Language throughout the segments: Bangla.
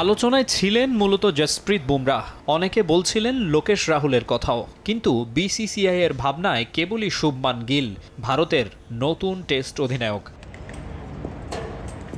আলোচনায় ছিলেন মূলত জসপ্রীত বুমরাহ। অনেকে বলছিলেন লোকেশ রাহুলের কথাও, কিন্তু বিসিসিআই এর ভাবনায় কেবলই শুভমান গিল ভারতের নতুন টেস্ট অধিনায়ক।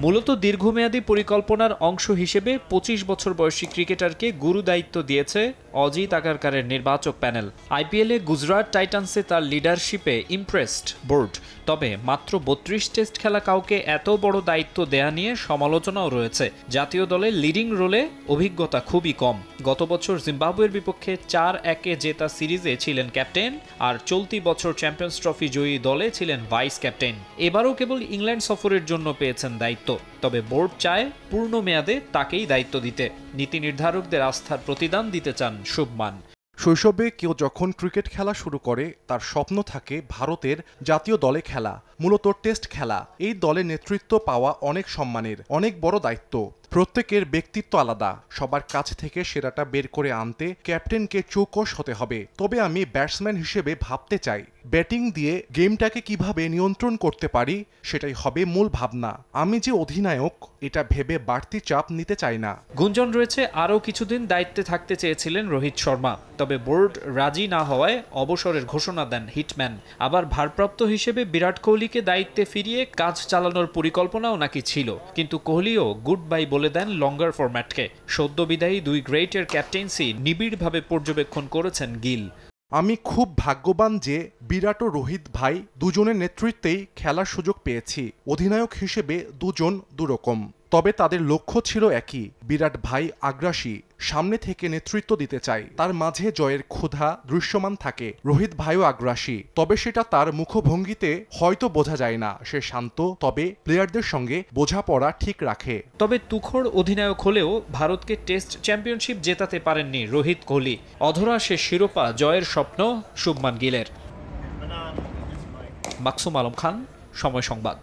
মূলত দীর্ঘমেয়াদী পরিকল্পনার অংশ হিসেবে ২৫ বছর বয়সী ক্রিকেটারকে গুরু দায়িত্ব দিয়েছে অজিত আগারকারের নির্বাচক প্যানেল। আইপিএলে গুজরাট টাইটান্সে তার লিডারশিপে ইমপ্রেসড বোর্ড। তবে মাত্র ৩২ টেস্ট খেলা কাউকে এত বড় দায়িত্ব দেয়া নিয়ে সমালোচনাও রয়েছে। জাতীয় দলে লিডিং রোলে অভিজ্ঞতা খুবই কম। গত বছর জিম্বাবুয়ের বিপক্ষে ৪-১ জেতা সিরিজে ছিলেন ক্যাপ্টেন, আর চলতি বছর চ্যাম্পিয়ন্স ট্রফি জয়ী দলে ছিলেন ভাইস ক্যাপ্টেন। এবারও কেবল ইংল্যান্ড সফরের জন্য পেয়েছেন দায়িত্ব। তবে বোর্ড চায় পূর্ণ মেয়াদে তাকেই দায়িত্ব দিতে। নীতি নির্ধারকদের আস্থার প্রতিদান দিতে চান শুভমান। শৈশবে কেউ যখন ক্রিকেট খেলা শুরু করে তার স্বপ্ন থাকে ভারতের জাতীয় দলে খেলা, মূলত টেস্ট খেলা। এই দলে নেতৃত্ব পাওয়া অনেক সম্মানের, অনেক বড় দায়িত্ব। প্রত্যেকের ব্যক্তিত্ব আলাদা, সবার কাছ থেকে সেরাটা বের করে আনতে ক্যাপ্টেনকে চৌকস হতে হবে। তবে আমি ব্যাটসম্যান হিসেবে ভাবতে চাই, ব্যাটিং দিয়ে গেমটাকে কিভাবে নিয়ন্ত্রণ করতে পারি সেটাই হবে মূল ভাবনা। আমি যে অধিনায়ক এটা ভেবে বাড়তি চাপ নিতে চাই না। গুঞ্জন রয়েছে আরও কিছুদিন দায়িত্বে থাকতে চেয়েছিলেন রোহিত শর্মা, তবে বোর্ড রাজি না হওয়ায় অবসরের ঘোষণা দেন হিটম্যান। আবার ভারপ্রাপ্ত হিসেবে বিরাট কোহলিকে দায়িত্বে ফিরিয়ে কাজ চালানোর পরিকল্পনাও নাকি ছিল, কিন্তু কোহলিও গুড বাই বলে দেন লঙ্গার ফরম্যাটকে। সদ্য বিদায়ী দুই গ্রেটের ক্যাপ্টেন্সি নিবিড়ভাবে পর্যবেক্ষণ করেছেন গিল। আমি খুব ভাগ্যবান যে বিরাট ও রোহিত ভাই দুজনের নেতৃত্বেই খেলার সুযোগ পেয়েছি। অধিনায়ক হিসেবে দুজন দুরকম, তবে তাদের লক্ষ্য ছিল একই। বিরাট ভাই আগ্রাসী, সামনে থেকে নেতৃত্ব দিতে চায়, তার মাঝে জয়ের ক্ষুধা দৃশ্যমান থাকে। রোহিত ভাইও আগ্রাসী, তবে সেটা তার মুখভঙ্গিতে হয়তো বোঝা যায় না। সে শান্ত, তবে প্লেয়ারদের সঙ্গে বোঝাপড়া ঠিক রাখে। তবে তুখোড় অধিনায়ক হলেও ভারতকে টেস্ট চ্যাম্পিয়নশিপ জেতাতে পারেননি রোহিত কোহলি। অধরা সে শিরোপা জয়ের স্বপ্ন শুভমান গিলের। মাকসুম আলম খান, সময় সংবাদ।